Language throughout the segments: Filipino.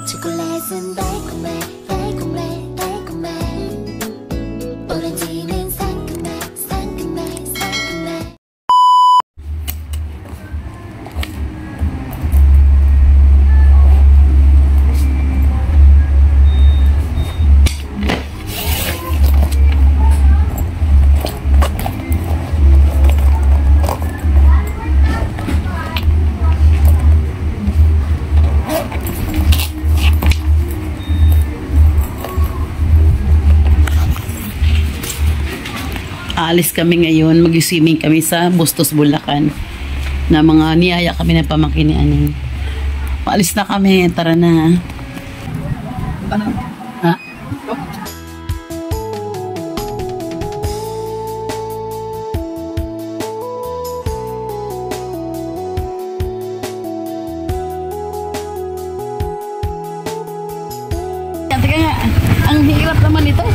초콜릿은 달콤해 달콤해 달콤해 오렌지는 상큼해 상큼해 상큼해. Aalis kami ngayon, mag-swimming kami sa Bustos, Bulacan. Na mga niyaya kami ng pamangkin ni Aning. Paalis na kami, tara na. Ano? Ha? Teka nga, ang hirap naman ito.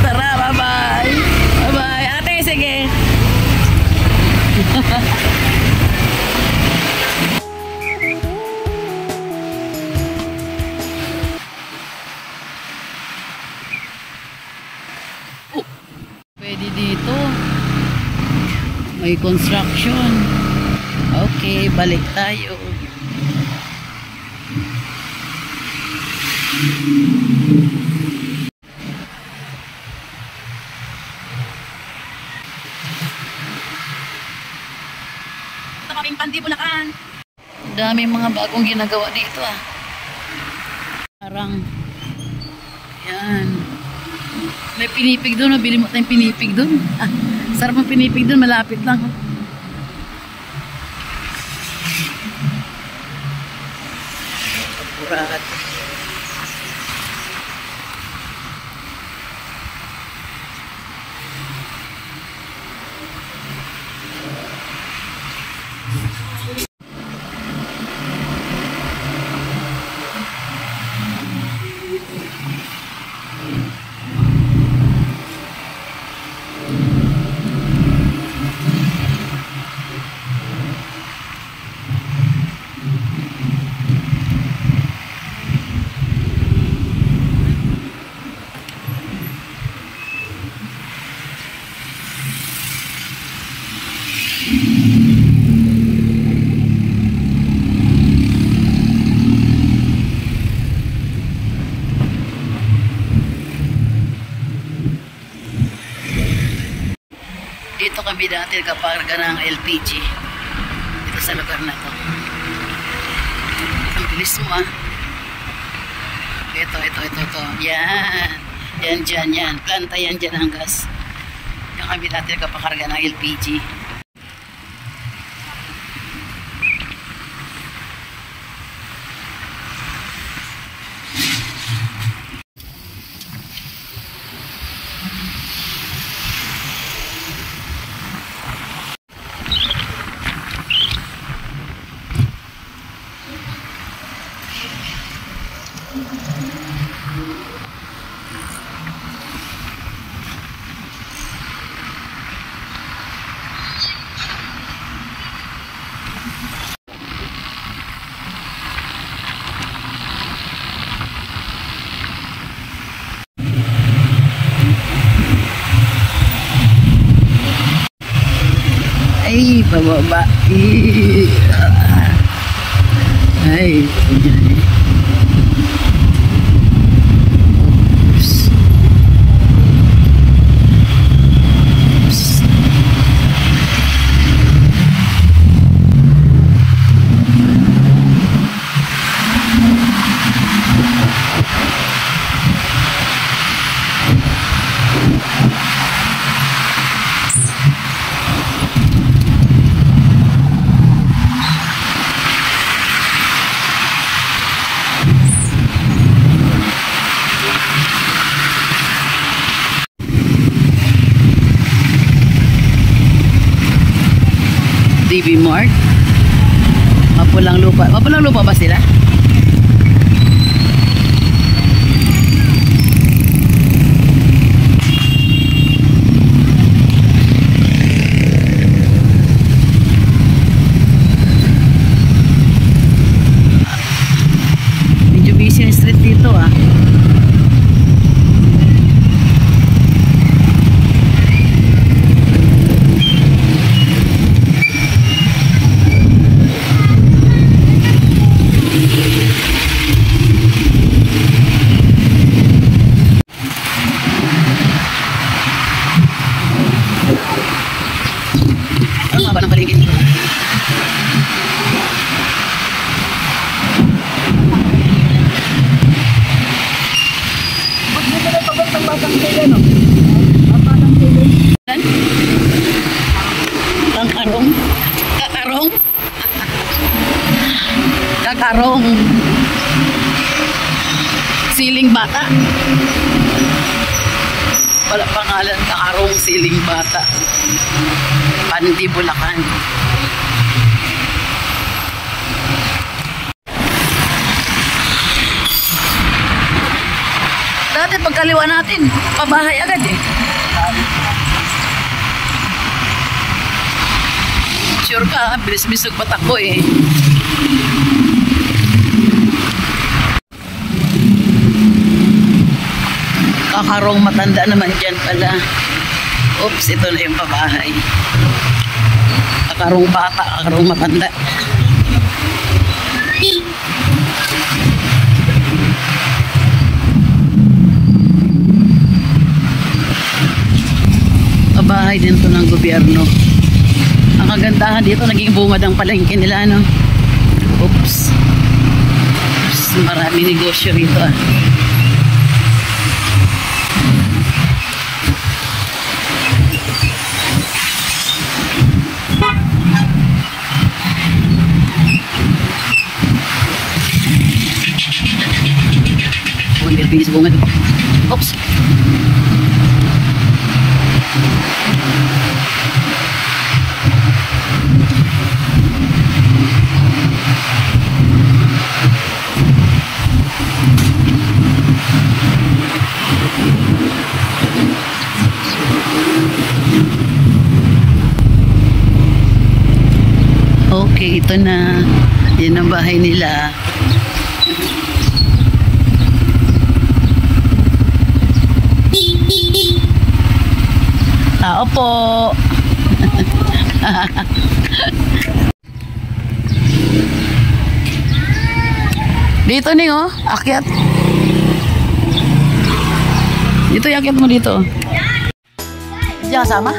Tara, bye-bye. Bye-bye. Ate, sige. Pwede dito. May construction. Okay, balik tayo. Kaming Pandi, Bulacan. Daming mga bagong ginagawa dito ah. Parang yan. May pinipig doon, nabili mo tayong pinipig doon. Ah, sarap ang pinipig doon, malapit lang. Purat. Dito kami dati nagkaparga ng LPG dito sa lugar na to. Ang bilis mo ah. Ito. Yan dyan. Planta yan dyan ang gas. Yung kami dati nagkaparga ng LPG. Ay, pababa. Ay, DB Mart. Mapulang lupa. Mapulang lupa ba sila? Medyo Kakarong. Kakarong. Siling bata. Wala pangalan, Kakarong Siling Bata. Pandi, Bulacan. Dati pagkaliwa natin, pabahay agad eh. Sure ka, bilis-bisog patakbo eh. Kakarong matanda naman dyan pala. Oops, ito na yung pabahay. Kakarong bata, kakarong matanda. Pabahay din to ng gobyerno. Ang kagandahan dito, naging bungad ang palengke nila, no? Oops. Oops, marami negosyo rito, ah. Bilis bunga ito. Oops. Okay, ito na. Yan ang bahay nila. Tao po. Dito ning oh, akyat. Dito akyat mo dito. Diyan kasama?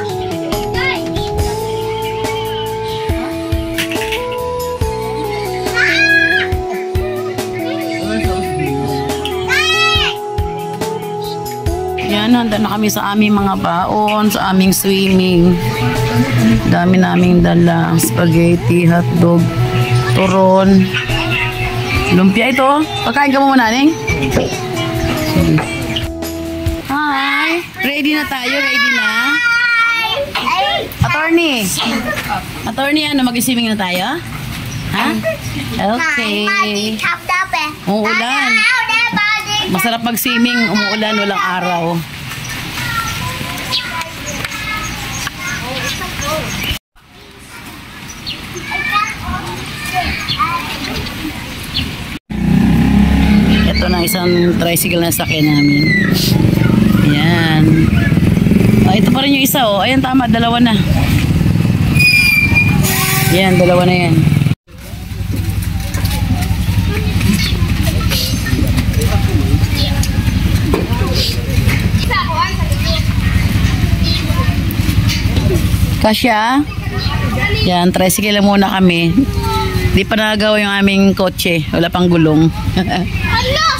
Yan, handa na kami sa aming mga baon, sa aming swimming. Dami naming dala. Spaghetti, hotdog, turon, lumpia ito. Pagkain ka mo muna, Ning. Hi! Ready na tayo? Ready na? Attorney! Attorney, ano? Mag-swimming na tayo? Ha? Okay. Umuulan. Masarap mag-swimming, umuulan, walang araw. Ito na isang tricycle na sakyan namin. Ayan. Ah, ito pa rin yung isa oh. Ayan, tama, dalawa na. Ayan, dalawa na yan. Kasya. Yan, tricycle lang muna kami. Di pa nagawa yung aming kotse. Wala pang gulong.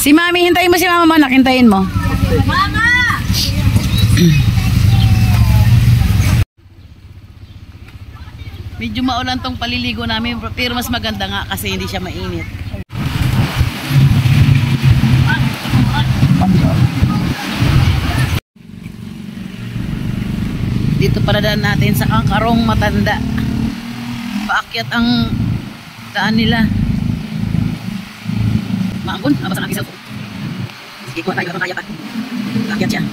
Si Mami, hintayin mo si Mama, manak. Hintayin mo. Mama! Medyo maulan tong paliligo namin. Pero mas maganda nga kasi hindi siya mainit. Dito paradaan natin sa Kakarong Matanda. Paakyat ang daan nila. Maambon, nabasa natin sa phone. Sige, kuha tayo, kaya pa. Paakyat siya.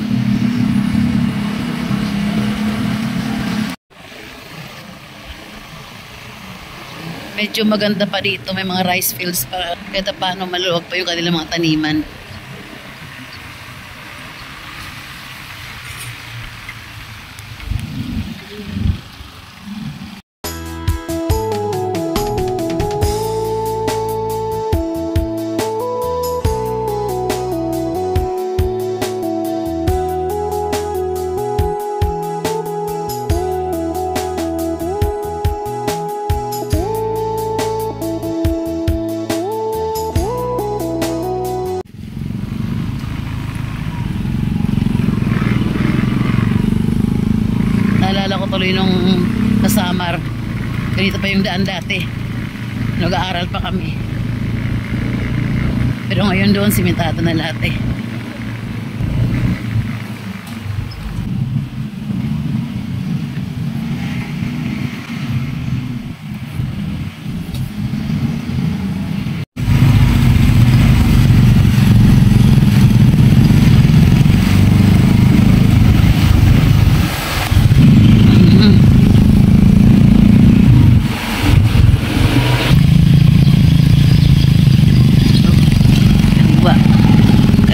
Medyo maganda pa dito, may mga rice fields pa. Kahit paano maluwag pa yung kanilang mga taniman. Ganito pa yung daan dati. Nag-aaral pa kami. Pero ngayon doon, simentado na lahat eh.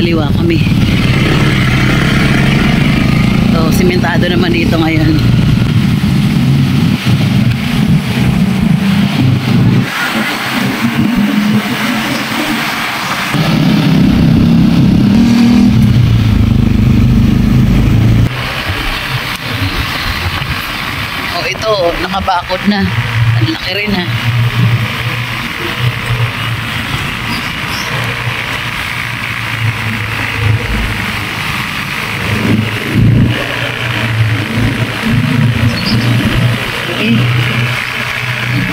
Kaliwa kami. So, simentado naman dito ngayon. Oh, ito, nakabakod na. Ang laki rin ha.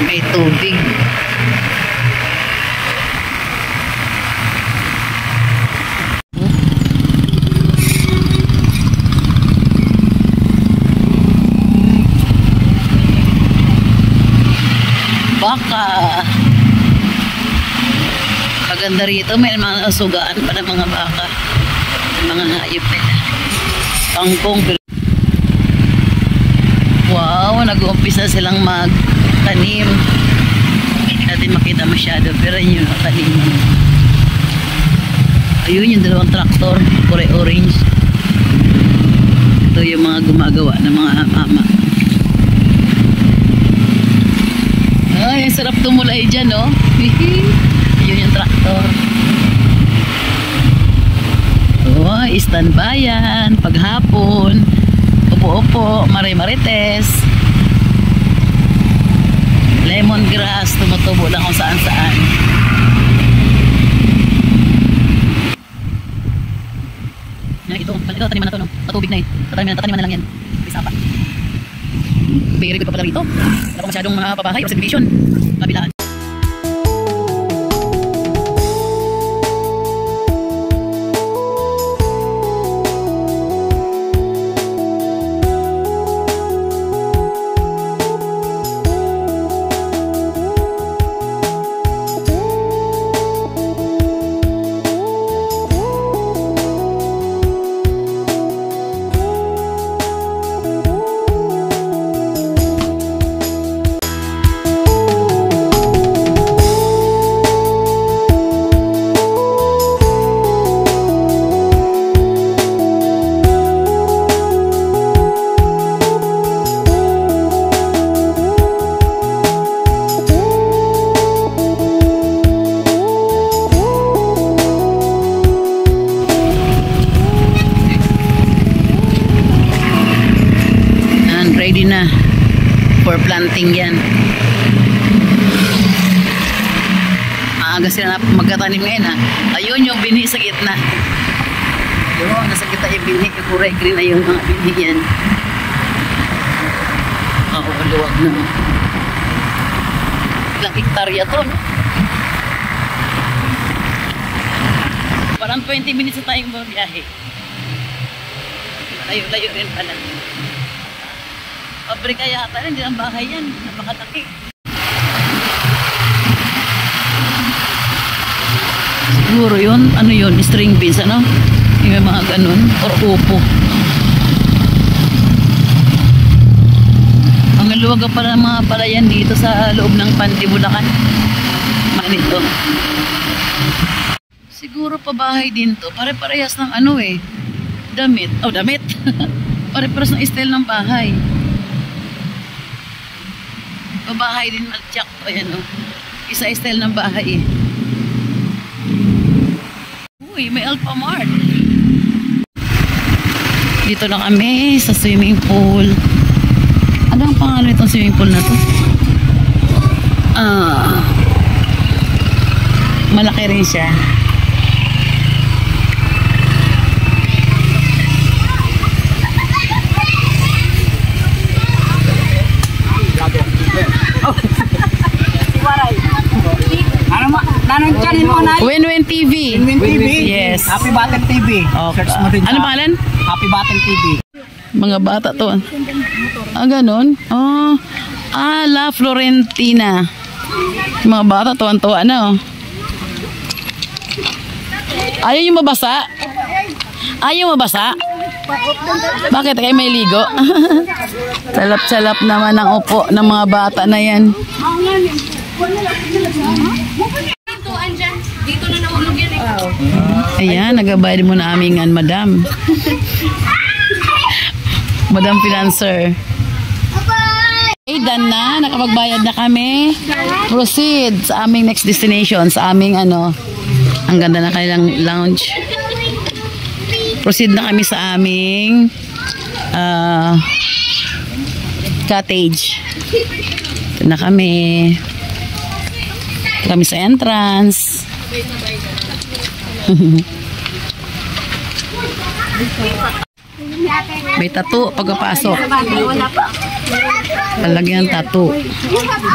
May tubig. Baka maganda rito, may mga sugaan pa ng mga baka, mga hayop nila. Kangkong. Wow, nag-uumpisa silang magtanim. Hindi natin makita masyado, pero yun yung tanim. Ayun yung dalawang traktor, kulay orange. Ito yung mga gumagawa ng mga mama. Ay, sarap tumulay dyan, no? Yun yung traktor. Oh, standbayan, paghapon. Upo-upo, marites, lemongrass, tumutubo lang kung saan-saan. Ito, taniman na to, no? Tatubig na eh. Tataniman na lang yan. Isa pa. Very good pa pala rito. Wala pa masyadong mga pabahay o subdivision. Kabilaan. Ready na for planting yan. Maaga sila na magkatanim ngayon ha. Ayun yung bini sa gitna. Yun, nasa gitna yung bini. Yung kulay green na yung mga bini yan. Oo, luwag na. Ilang hektarya to, no? Parang 20 minutes na tayong biyahe. Layo-layo rin pala. Pabrika yata rin, hindi ang bahay yan. Napakalaki. Siguro yun, ano yun, string beans, ano? Yung mga ganun, or upo. Ang luwag pala mga palayan dito sa loob ng Pandi, Bulacan. Manito. Siguro pabahay din to. Pare-parehas ng ano eh. Damit. Oh, damit. Pare-parehas ng style ng bahay. Bahay din mag-check. Ayan o. Isa style ng bahay eh. Uy, may Alphamart. Dito na kami sa swimming pool. Ano ang pangalan itong swimming pool na to? Malaki rin siya. Oh. channel mo, Nay? Win-Win TV. Win TV? Yes. Happy Battle TV. Okay. Search mo rin Ano sa pangalan? Happy Battle TV. Mga bata to. Ah, ganun? Oh. Ah, La Florentina. Mga bata, tuwan-tuwa na, oh. Ayaw yung mabasa? Ayaw mabasa? Bakit kayo may ligo? Salap-salap naman ang upo ng mga bata na yan. Ayan, nagabayad mo na aming madam. Madam Financer. Okay, done na. Nakapagbayad na kami. Proceed sa aming next destination. Sa aming ano. Ang ganda na kanilang lounge. Proceed na kami sa aming cottage. Ito na kami. Ito kami sa entrance. May tattoo pagkapasok. Palagyan ng tattoo.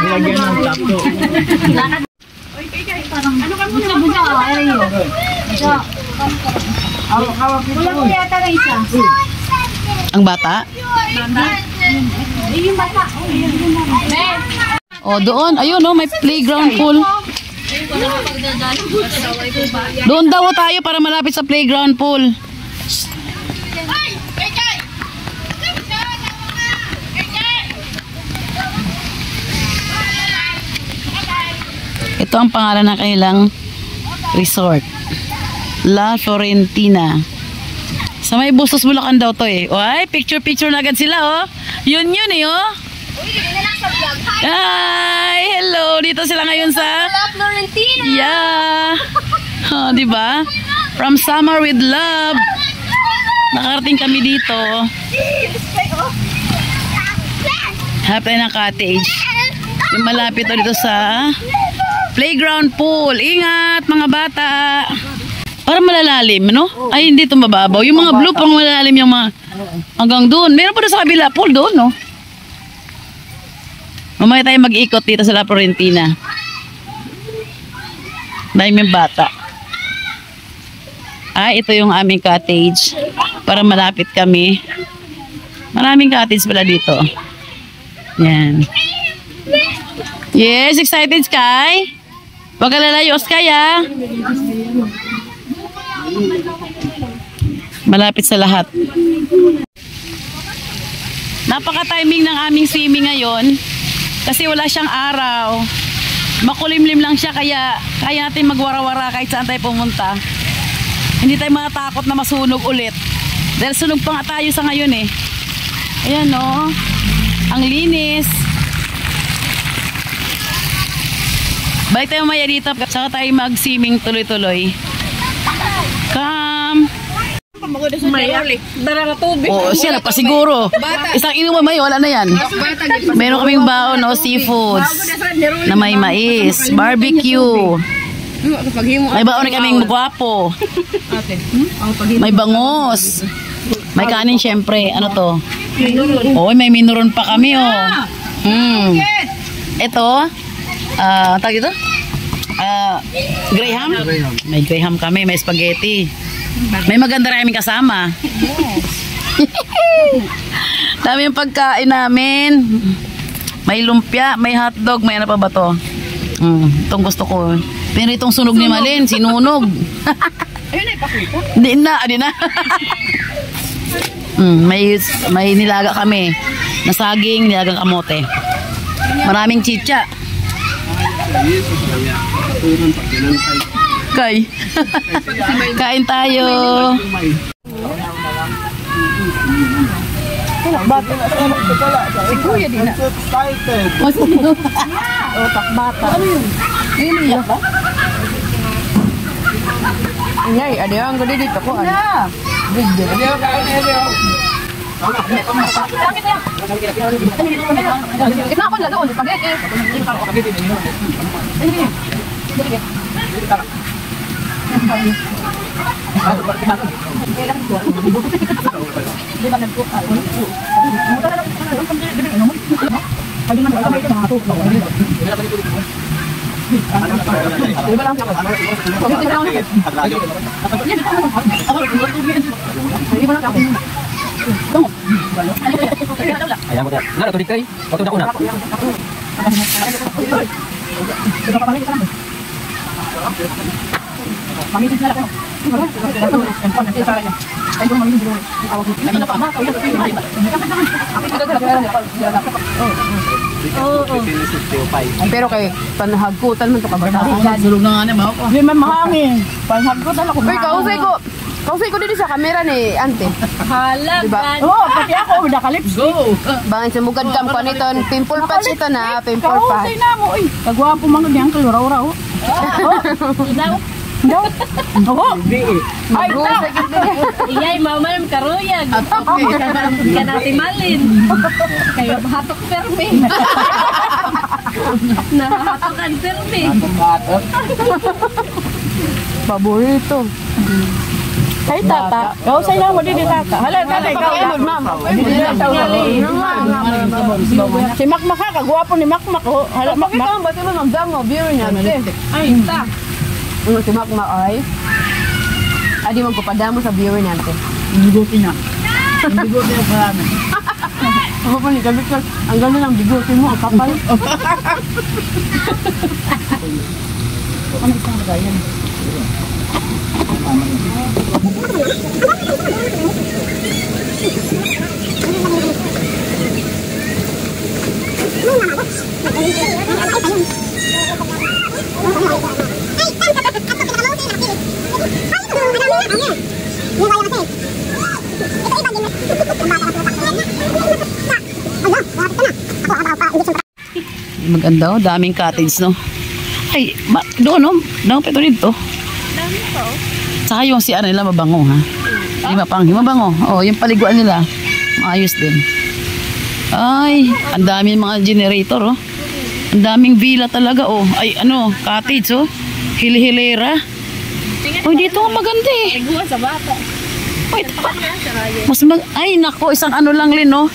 Lagyan ng tato. Ang bata? Oh, doon. Ayun, no, may playground pool. Doon daw tayo para malapit sa playground pool. Ito ang pangalan ng kanilang resort. La Florentina. Sa may Bustos, Bulacan daw to eh. Ay, picture-picture na agad sila oh. Yun eh oh. Hi! Hello! Dito sila ngayon sa La Florentina. Yeah! Oh, diba? From Summer with Love. Nakarating kami dito. Hanap tayo ng cottage. Yung malapit dito sa playground pool. Ingat mga bata. Para malalalim, no? Ay, hindi ito mababaw. Yung mga blue, pang malalalim yung mga hanggang doon. Meron pa doon sa kabila pool doon, no? Mamaya tayo mag-ikot dito sa La Florentina. Dahil may bata. Ito yung aming cottage. Para malapit kami. Maraming cottage pala dito. Yan. Yes, excited, Sky? Huwag ka lalayo, Sky, ha? Malapit sa lahat. Napaka-timing ng aming swimming ngayon. Kasi wala siyang araw. Makulimlim lang siya, kaya kaya natin magwara-wara kahit saan tayo pumunta. Hindi tayo matakot na masunog ulit. Dahil sunog pa nga tayo sa ngayon eh. Ayan o. Ang linis. Balik tayo maya dito. Saka tayo mag-swimming tuloy-tuloy. Come. Oo, siya pa siguro. Isang inuman may, wala na yan. Meron kaming baon, no, seafoods. Na may mais, barbecue. May baon na kaming gwapo. May bangos. May kanin syempre. Ano to? Oo, may minuron pa kami, oh. Ito, tawag ito? Graham? May graham kami, may spaghetti. May maganda rin kaming kasama. Dami yung pagkain namin. May lumpia, may hotdog, may ano pa ba to? Itong gusto ko. Pero itong sunog ni Malin, sinunog. Ayun ay pakita. Di na. May nilaga kami. Na saging, nilagang kamote. Maraming chicha. Kay. Kain tayo. Si Kuya din na. Takbata. Ano yun? Liliyak ba? Ingay, ada yang gede dito ko. Ano? Gede. Ito ako lalo, spaghetti. Di ba lang ako? Di ba lang ako? Ayan mo tayo. Nga, tuloy kayo. Huwag ito na una. Pero kay panhagkutan man to kabata. Sulog na nga naman ako. Di man mahangin. Panhagkutan ako. Uy, kausay ko dito sa kamera ni Ante. Hala, Diba? Oo, pati ako, nakalips. Go! Bangin sa mugad kam pa nito, pimple patch ito na, pimple patch. Kausay na mo, uy. Kagwapo mga ganyang kaluraw-raw. Daw. Daw. Oo. Ay, daw. Iyay, mama, karuyag. Ka natin malin. Kayo, hatok permi. Nahahatokan permi. Paborito. Ay, tata. Kausay na mo din ni tata. Hala, tata, ikaw na. Ma'am. Si Makmak ha, kagwapo ni Makmak. Hala, Bakit Makmak. ang ba't naman ang damo, viewer niya? Ay, ta. Ano si Makmak ay? Adi magpapadamo sa viewer niya. Bigote niya. Bigote yung karami. Ako pa ni Kabikal, ang ganda ng bigote mo, ang kapal. Ano isang lagayan? Maganda oh, daming cottage no. Ay, doon no, doon pa dito. Dami pa oh. Saka yung si ano nila mabango ha. Mabango. Oh, yung paliguan nila. Maayos din. Ay, ang daming mga generator oh. Ang daming villa talaga oh. Ay, ano, cottage oh. Hilihilera. Oh, dito ang maganda eh. Iguan sa bata. Wait, ay nako, isang ano lang Lin oh.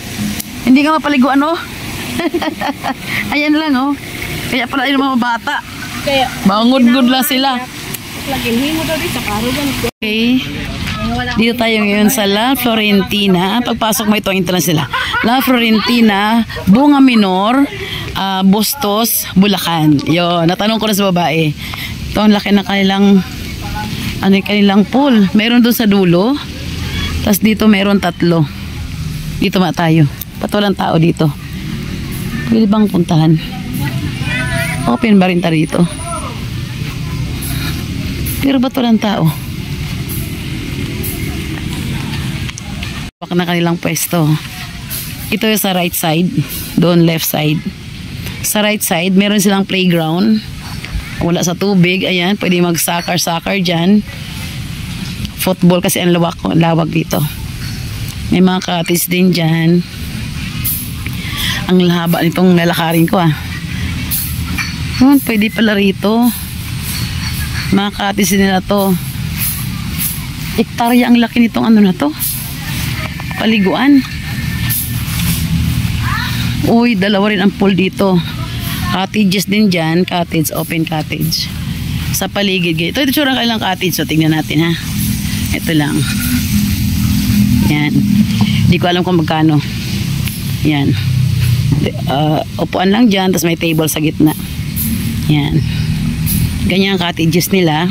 Hindi ka mapaliguan oh. Ayan lang oh. Kaya pala yung mga bata. Kaya, Bangod-good lang sila. laging mo daw dito sa karugan. Okay. Dito tayo ngayon sa La Florentina. Pagpasok mo ito ang entrance nila. La Florentina, Bunga Minor, Bustos, Bulacan. Yo, natanong ko na sa babae. Ito ang laki na kanilang kanilang pool. Meron doon sa dulo. Tapos dito meron 3. Dito ma tayo. Patulang tao dito. Pwede bang puntahan? Open ba rin rito? Pero bato lang tao. Baka na kanilang pwesto. Ito yung sa right side. Doon left side. Sa right side, meron silang playground. Wala sa tubig. Ayan, pwede mag-soccer dyan. Football kasi ang lawak dito. May mga cottage din dyan. Ang haba nitong lalakarin ko ah. Pwede pala rito. Mga cottage nila to. Hektarya ang laki nitong ano na to. Paliguan. Uy, dalawa rin ang pool dito. Cottages din dyan. Cottage, open cottage. Sa paligid. Ito tsura kailang cottage. So, tingnan natin ha. Ito lang. Yan. Hindi ko alam kung magkano. Yan. Upuan lang dyan. Tapos may table sa gitna. Yan. Ganyan ang cottages nila.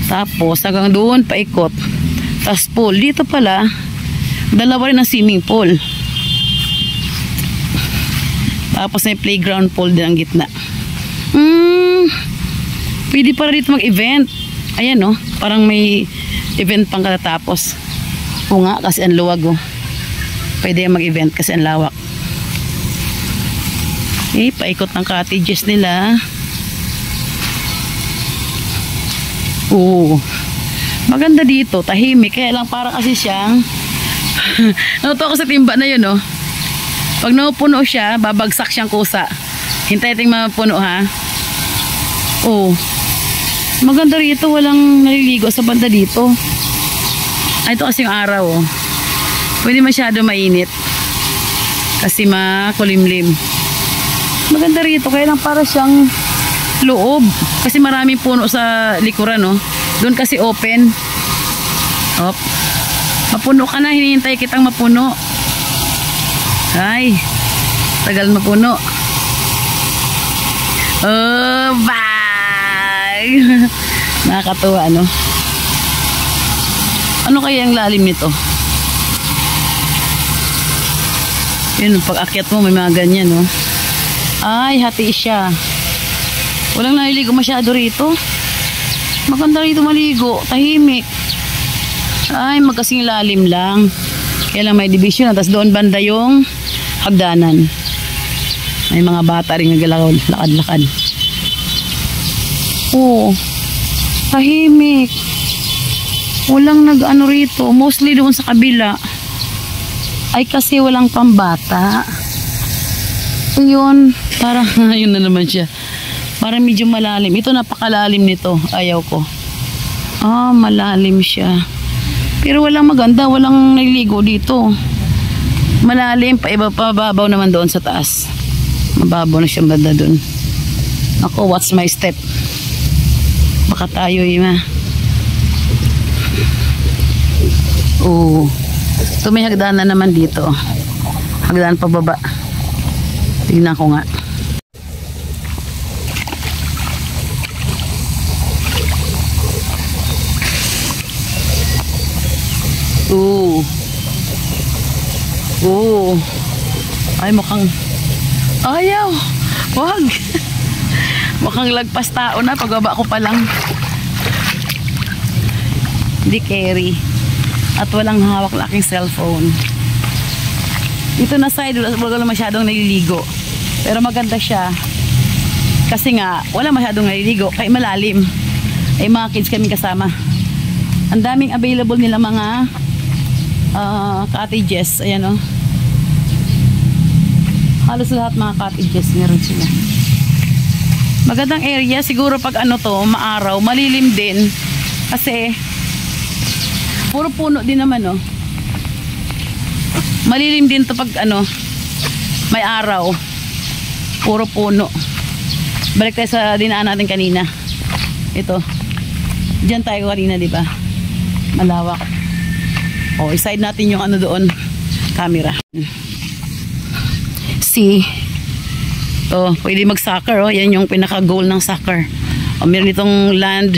Tapos hanggang doon paikot. Tapos pool. Dito pala dalawa rin ang swimming pool. Tapos may playground pool din ang gitna. Pwede para dito mag-event. Ayan oh. Parang may event pang katatapos. O nga kasi ang luwag oh. Pwede mag-event kasi ang lawak. Okay, paikot ng cottages nila. Oo. Maganda dito, tahimik. Kaya lang para kasi siyang nauto ako sa timba na yun, oh. Pag napuno siya, babagsak siyang kusa. Hintay natin mapuno, ha? Oo. Maganda rito, walang naliligo sa banda dito. Ay, ito kasi yung araw, oh. Pwede masyado mainit. Kasi makulimlim. Maganda rito, kaya lang para siyang loob. Kasi maraming puno sa likuran, no? Doon kasi open. Op. Mapuno ka na, hinihintay kitang mapuno. Ay, tagal mapuno. Oh, bye! Nakakatuwa, no? Ano kaya ang lalim nito? Yun, pag akyat mo, may mga ganyan, no? Ay, hati siya. Walang naliligo masyado rito. Maganda rito maligo. Tahimik. Ay, magkasing lalim lang. Kaya lang may division. Tapos doon banda yung hagdanan. May mga bata rin lakad-lakad. Oo. Tahimik. Walang nag-ano rito. Mostly doon sa kabila. Ay kasi walang pambata. Yun. Parang, yun na naman siya. Parang medyo malalim. Ito napakalalim nito. Ayaw ko. Ah, malalim siya. Pero walang maganda. Walang naliligo dito. Malalim. Pababaw naman doon sa taas. Mababaw na siya banda doon. Ako, what's my step? Baka tayo ima. Oo. Ito may hagdanan naman dito. Hagdanan pababa. Tignan ko nga. Oo. Oo. Ay mukhang ayaw. Wag. Mukhang lagpas tao na. Pagbaba ko pa lang. Hindi carry. At walang hawak na aking cellphone. Dito na side, wala masyadong naliligo. Pero maganda siya. Kasi nga, wala masyadong naliligo. Kaya malalim. Ay mga kids kami kasama. Ang daming available nila mga cottages. Ayan o. Halos lahat mga cottages meron sila. Magandang area. Siguro pag ano to, maaraw, malilim din. Kasi puro puno din naman, oh. Malilim din to pag ano, may araw. Puro puno. Balik tayo sa dinaan natin kanina. Ito. Diyan tayo kanina, di ba? Malawak. Oh, i-side natin yung ano doon, camera. See. To, pwede mag-soccer, oh. Yan yung pinaka-goal ng soccer. Oh, meron itong land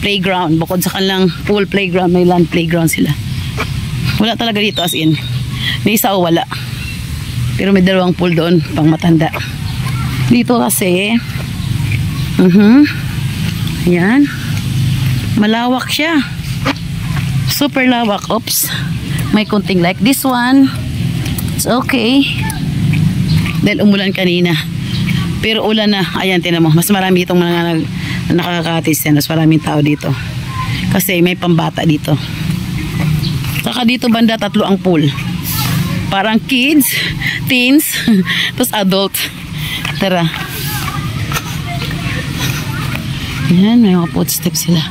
playground. Bukod sa kanilang pool playground, may land playground sila. Wala talaga dito as in. May isa o wala. Pero may dalawang pool doon pang matanda. Dito kasi ayan. Malawak siya. Super lawak. Oops. May kunting like this one. It's okay. Dahil umulan kanina. Pero ulan na. Ayan, tinan mo. Mas marami itong mga nakakatis yan. Mas maraming tao dito. Kasi may pambata dito. Saka dito banda 3 ang pool. Parang kids, teens, tapos adult. Tara. Yan, may mga footsteps sila.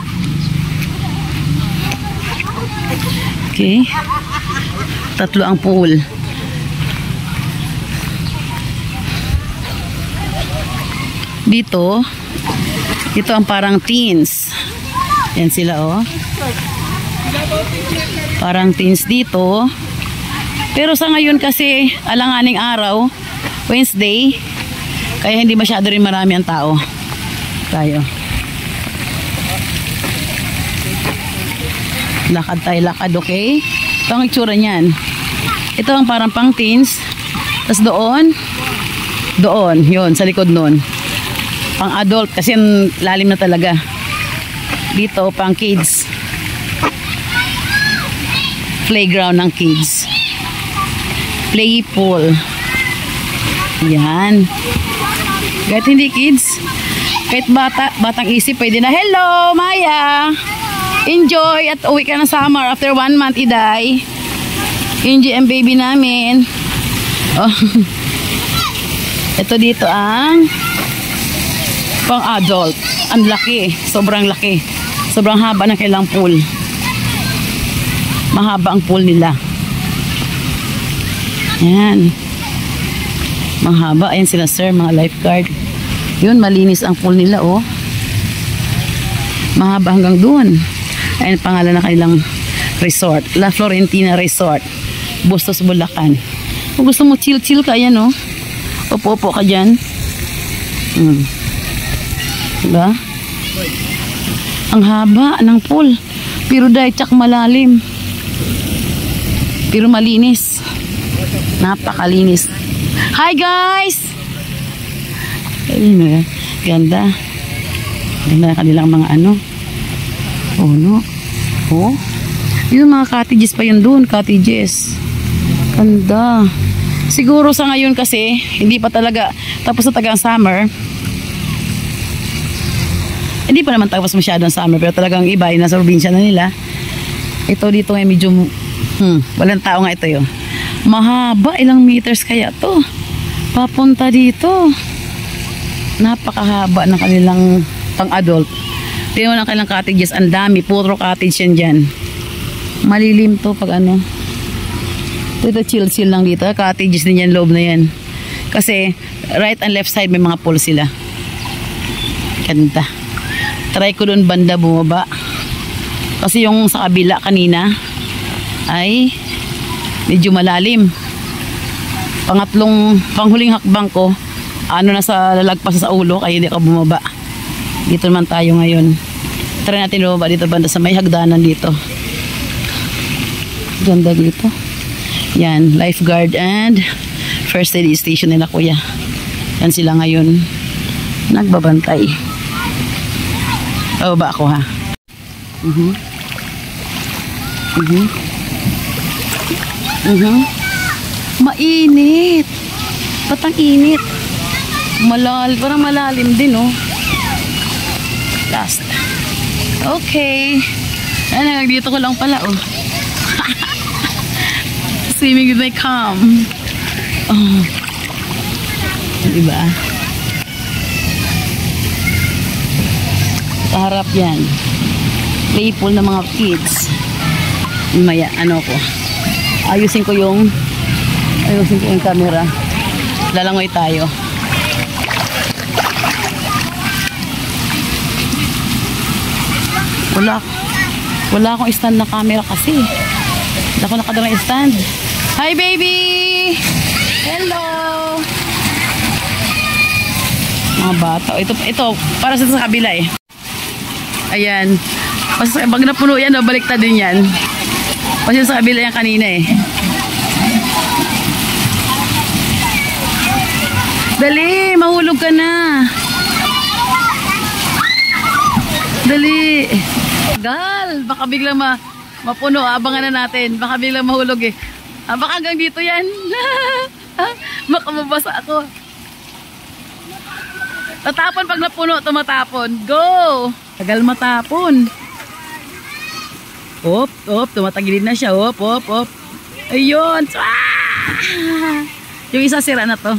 Okay. 3 ang pool. Dito, ito ang parang teens. Yan sila, oh. Parang teens dito. Pero sa ngayon kasi, alanganing araw, Wednesday, kaya hindi masyado rin marami ang tao. Tayo. Lakad tayo, lakad, okay? Ito ang itsura niyan. Ito ang parang pang teens. Tapos doon, yun, sa likod nun. Pang adult, kasi lalim na talaga. Dito, pang kids. Playground ng kids. Play pool. Yan. Kahit hindi kids, kahit batang isip, pwede na. Hello, Maya! Enjoy at uwi ka ng summer after 1 month, Iday. Enjoy ang baby namin. Oh. Ito dito ang pang adult. Ang laki. Sobrang laki. Sobrang haba ng kailang pool. Mahaba ang pool nila. Yan. Mahaba. Ayan sila sir, mga lifeguard. Yun, malinis ang pool nila, oh. Mahaba hanggang doon. Ayun pangalan na kanilang resort. La Florentina Resort. Bustos, Bulacan. Kung gusto mo chill-chill ka, ayan, oh. Upo-upo ka dyan. Diba? Ang haba ng pool. Pero dahil tsak malalim. Pero malinis. Napakalinis. Hi guys! Ayun, ganda. Ganda kanilang mga ano. Puno. Oh. Yung mga cottages pa yun doon. Cottages. Ganda. Siguro sa ngayon kasi, hindi pa talaga, tapos na tagang summer. Hindi pa naman tapos masyado ang summer, pero talagang iba, yung nasa probinsya na nila. Ito dito ngayon medyo, walang tao nga ito yun. Mahaba, ilang meters kaya to. Papunta dito. Napakahaba ng kanilang pang-adult. Tingnan mo ng kanilang cottages, ang dami, puro cottage yan dyan. Malilim to pag ano. Dito chill-chill lang dito. Cottages din yan, loob na yan. Kasi right and left side may mga pool sila. Ganda. Try ko doon banda bumaba. Kasi yung sa kabila kanina ay medyo malalim. Panghuling hakbang ko, ano na sa lalagpas sa ulo, kaya hindi ka bumaba. Dito naman tayo ngayon. Try natin bumaba dito banda sa may hagdanan dito. Ganda dito. Yan, lifeguard and first aid station nila kuya. Yan sila ngayon. Nagbabantay. Baba ako ha. Mainit. Patang init. Parang malalim din, oh. Last. Okay. Ay, dito ko lang pala, oh. Swimming with my cam. Oh. Diba? Paharap yan. Play pool ng mga kids. Maya, ano ko. Ayusin ko yung camera. Lalangoy tayo. Wala akong stand na camera kasi. Wala akong nakadarang stand. Hi baby! Hello! Mga bata. Ito para sa kabila eh. Ayan. Kasi pag napuno yan, baliktad din yan. Kasi sa kabila yan kanina eh. Dali, mahulog ka na. Dali. Gal, baka biglang mapuno. Abangan na natin. Baka biglang mahulog eh. Baka hanggang dito yan. Baka mabasa ako. Tatapon pag napuno, tumatapon. Go! Tagal matapon. Op, tumatagilid na siya. Op. Ayun. Yung isa sira na to.